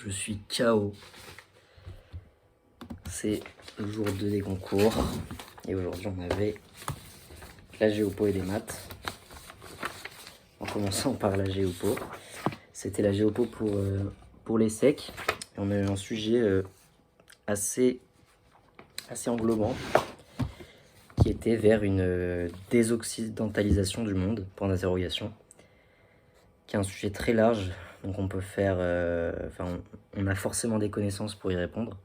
Je suis KO. C'est le jour 2 des concours. Et aujourd'hui, on avait la géopo et des maths. En commençant par la géopo. C'était la géopo pour les secs. Et on a eu un sujet assez englobant qui était vers une désoccidentalisation du monde, point d'interrogation, qui est un sujet très large. Donc on peut faire... on a forcément des connaissances pour y répondre.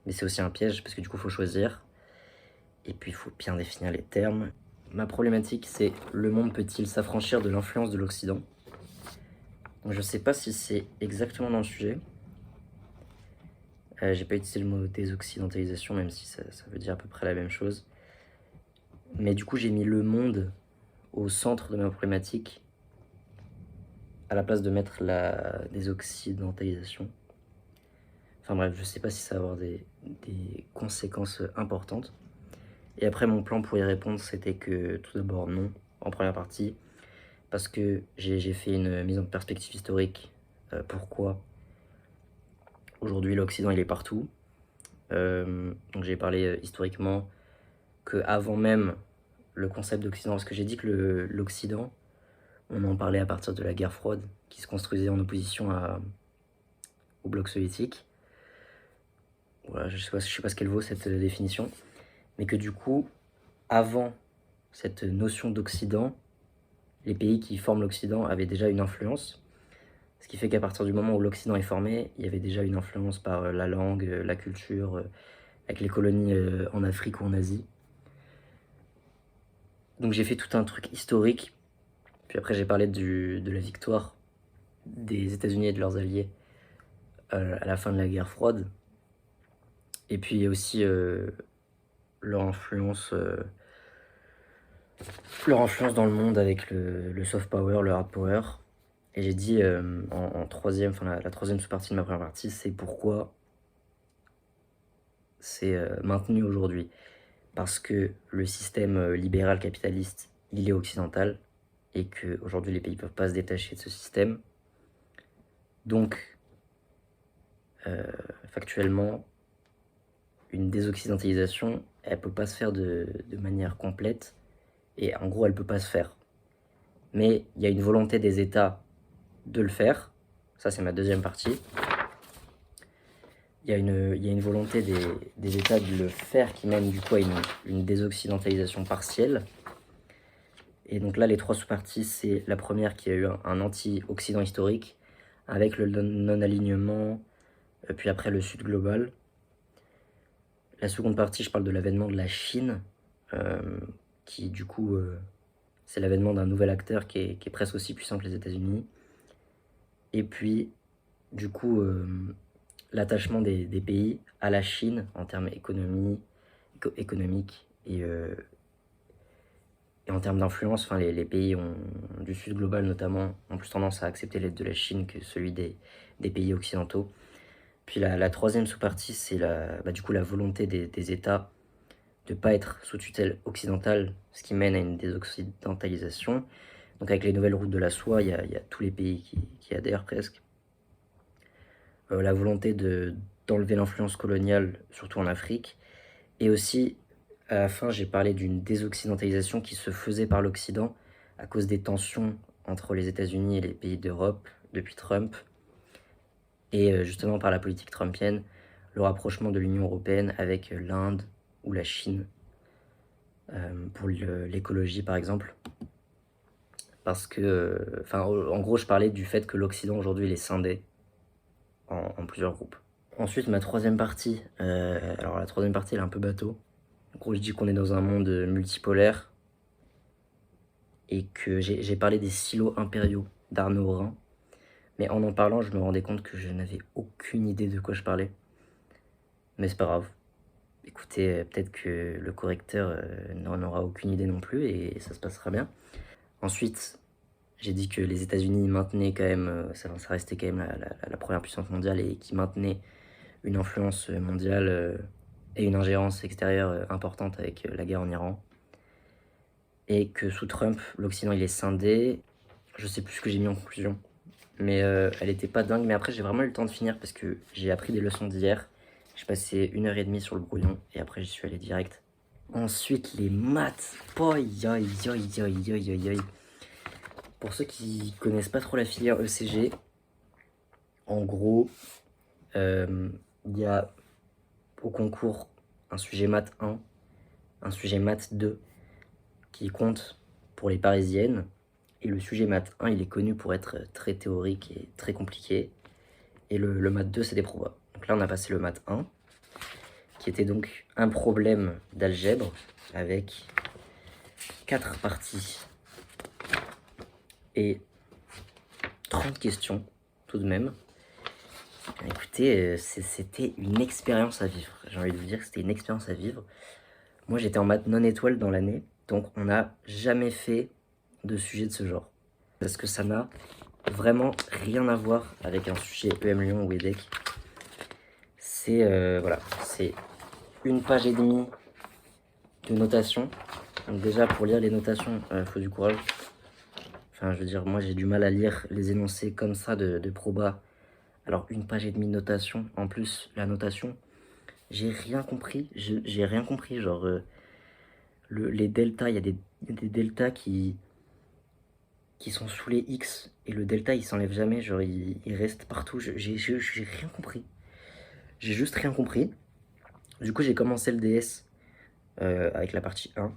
Mais c'est aussi un piège parce que du coup, il faut choisir. Et puis, il faut bien définir les termes. Ma problématique, c'est le monde peut-il s'affranchir de l'influence de l'Occident? Donc, je sais pas si c'est exactement dans le sujet. J'ai pas utilisé le mot désoccidentalisation, même si ça veut dire à peu près la même chose. Mais du coup, j'ai mis le monde au centre de ma problématique, à la place de mettre la désoccidentalisation. Enfin bref, je sais pas si ça va avoir des conséquences importantes. Et après, mon plan pour y répondre, c'était que tout d'abord non, en première partie, parce que j'ai fait une mise en perspective historique. Pourquoi aujourd'hui l'Occident il est partout. Donc j'ai parlé historiquement qu'avant même le concept d'Occident, parce que j'ai dit que l'Occident, on en parlait à partir de la guerre froide, qui se construisait en opposition au bloc soviétique. Voilà, je sais pas ce qu'elle vaut cette définition, mais que du coup, avant cette notion d'Occident, les pays qui forment l'Occident avaient déjà une influence. Ce qui fait qu'à partir du moment où l'Occident est formé, il y avait déjà une influence par la langue, la culture, avec les colonies en Afrique ou en Asie. Donc j'ai fait tout un truc historique. Puis après j'ai parlé de la victoire des États-Unis et de leurs alliés à la fin de la guerre froide. Et puis aussi leur influence dans le monde avec le soft power, le hard power. Et j'ai dit en troisième, enfin la troisième sous-partie de ma première partie, c'est pourquoi c'est maintenu aujourd'hui. Parce que le système libéral capitaliste, il est occidental, et qu'aujourd'hui les pays ne peuvent pas se détacher de ce système. Donc, factuellement, une désoccidentalisation, elle ne peut pas se faire de manière complète, et en gros, elle ne peut pas se faire. Mais il y a une volonté des États de le faire, ça c'est ma deuxième partie. Il y a une volonté des États de le faire qui mène du coup à une désoccidentalisation partielle. Et donc là, les trois sous-parties, c'est la première qui a eu un anti-Occident historique, avec le non-alignement, puis après le Sud global. La seconde partie, je parle de l'avènement de la Chine, qui du coup, c'est l'avènement d'un nouvel acteur qui est presque aussi puissant que les États-Unis. Et puis, du coup, l'attachement des pays à la Chine en termes économiques et en termes d'influence, enfin, les pays du Sud global notamment ont plus tendance à accepter l'aide de la Chine que celui des pays occidentaux. Puis la troisième sous-partie, c'est du coup la volonté des États de ne pas être sous tutelle occidentale, ce qui mène à une désoccidentalisation. Donc avec les nouvelles routes de la soie, il y a tous les pays qui adhèrent presque. La volonté d'enlever l'influence coloniale, surtout en Afrique. Et aussi, à la fin, j'ai parlé d'une désoccidentalisation qui se faisait par l'Occident à cause des tensions entre les États-Unis et les pays d'Europe depuis Trump. Et justement par la politique trumpienne, le rapprochement de l'Union européenne avec l'Inde ou la Chine, pour l'écologie par exemple. Parce que, en gros, je parlais du fait que l'Occident aujourd'hui il est scindé en plusieurs groupes. Ensuite, ma troisième partie, alors la troisième partie elle est un peu bateau. En gros, je dis qu'on est dans un monde multipolaire et que j'ai parlé des silos impériaux d'Arnaud Rhin. Mais en parlant, je me rendais compte que je n'avais aucune idée de quoi je parlais. Mais c'est pas grave. Écoutez, peut-être que le correcteur n'en aura aucune idée non plus et ça se passera bien. Ensuite, j'ai dit que les États-Unis maintenaient quand même, ça restait quand même la première puissance mondiale et qui maintenait une influence mondiale et une ingérence extérieure importante avec la guerre en Iran. Et que sous Trump, l'Occident il est scindé. Je sais plus ce que j'ai mis en conclusion. mais elle était pas dingue. Mais après, j'ai vraiment eu le temps de finir parce que j'ai appris des leçons d'hier. J'ai passé 1h30 sur le brouillon et après, j'y suis allé direct. Ensuite, les maths. Aïe, aïe, aïe, aïe, aïe, aïe, aïe. Pour ceux qui connaissent pas trop la filière ECG, en gros, il y a au concours un sujet maths 1, un sujet maths 2 qui compte pour les parisiennes. Et le sujet maths 1, il est connu pour être très théorique et très compliqué. Et le maths 2, c'est des probas. Donc là, on a passé le maths 1, qui était donc un problème d'algèbre avec 4 parties et 30 questions tout de même. Écoutez, c'était une expérience à vivre. J'ai envie de vous dire que c'était une expérience à vivre. Moi, j'étais en maths non étoile dans l'année, donc on n'a jamais fait de sujet de ce genre. Parce que ça n'a vraiment rien à voir avec un sujet EM Lyon ou EDEC. C'est voilà, c'est 1 page et demie de notation. Donc déjà, pour lire les notations, faut du courage. Enfin, je veux dire, moi, j'ai du mal à lire les énoncés comme ça de proba. Alors, 1 page et demie de notation, en plus, la notation, j'ai rien compris. J'ai rien compris, genre, les deltas, il y a des deltas qui sont sous les X, et le delta, il s'enlève jamais, genre, il reste partout. J'ai rien compris. J'ai juste rien compris. Du coup, j'ai commencé le DS avec la partie 1.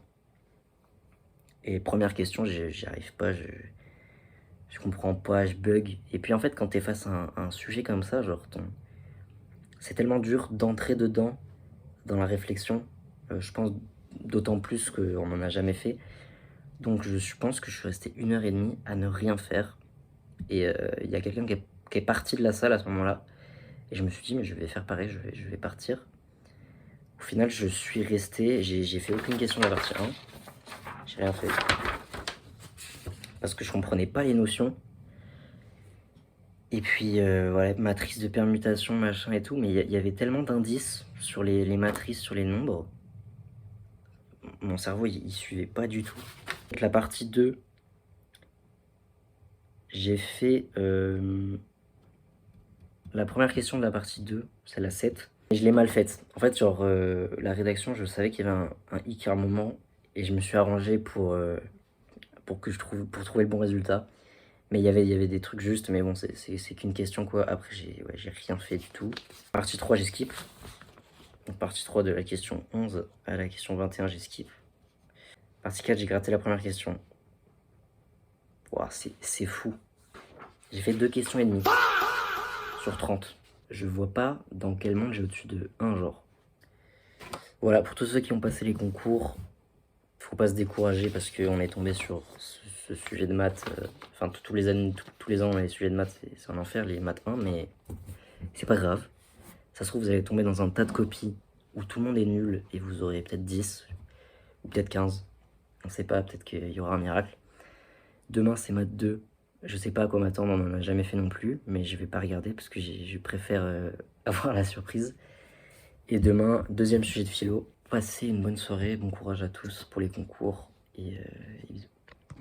Et première question, j'y arrive pas, je comprends pas, je bug. Et puis en fait, quand t'es face à un sujet comme ça, genre, c'est tellement dur d'entrer dedans, dans la réflexion. Je pense d'autant plus qu'on n'en a jamais fait. Donc je pense que je suis resté 1h30 à ne rien faire. Et il y a quelqu'un qui est parti de la salle à ce moment-là. Et je me suis dit, mais je vais faire pareil, je vais partir. Au final, je suis resté, j'ai fait aucune question de la partie 1. J'ai rien fait. Parce que je comprenais pas les notions. Et puis, voilà, matrice de permutation, machin et tout. Mais il y avait tellement d'indices sur les matrices, sur les nombres. Mon cerveau, il suivait pas du tout. Donc, la partie 2, j'ai fait la première question de la partie 2, c'est la 7. Et je l'ai mal faite. En fait, genre, la rédaction, je savais qu'il y avait un hic à un moment. Et je me suis arrangé pour trouver le bon résultat. Mais il y avait des trucs justes, mais bon, c'est qu'une question, quoi. Après, j'ai rien fait du tout. Partie 3, j'ai skip. Donc, partie 3 de la question 11 à la question 21, j'ai skip. Partie 4, j'ai gratté la première question. Wow, c'est fou. J'ai fait 2 questions et demie sur 30. Je vois pas dans quel monde j'ai au-dessus de 1 genre. Voilà, pour tous ceux qui ont passé les concours, faut pas se décourager parce qu'on est tombé sur ce sujet de maths. Enfin, tous les ans, les sujets de maths, c'est un enfer, les maths 1, mais c'est pas grave. Ça se trouve, vous allez tomber dans un tas de copies où tout le monde est nul et vous aurez peut-être 10 ou peut-être 15. On sait pas, peut-être qu'il y aura un miracle. Demain, c'est maths 2. Je sais pas à quoi m'attendre, on n'en a jamais fait non plus, mais je vais pas regarder parce que je préfère avoir la surprise. Et demain, deuxième sujet de philo. Passez une bonne soirée, bon courage à tous pour les concours et bisous.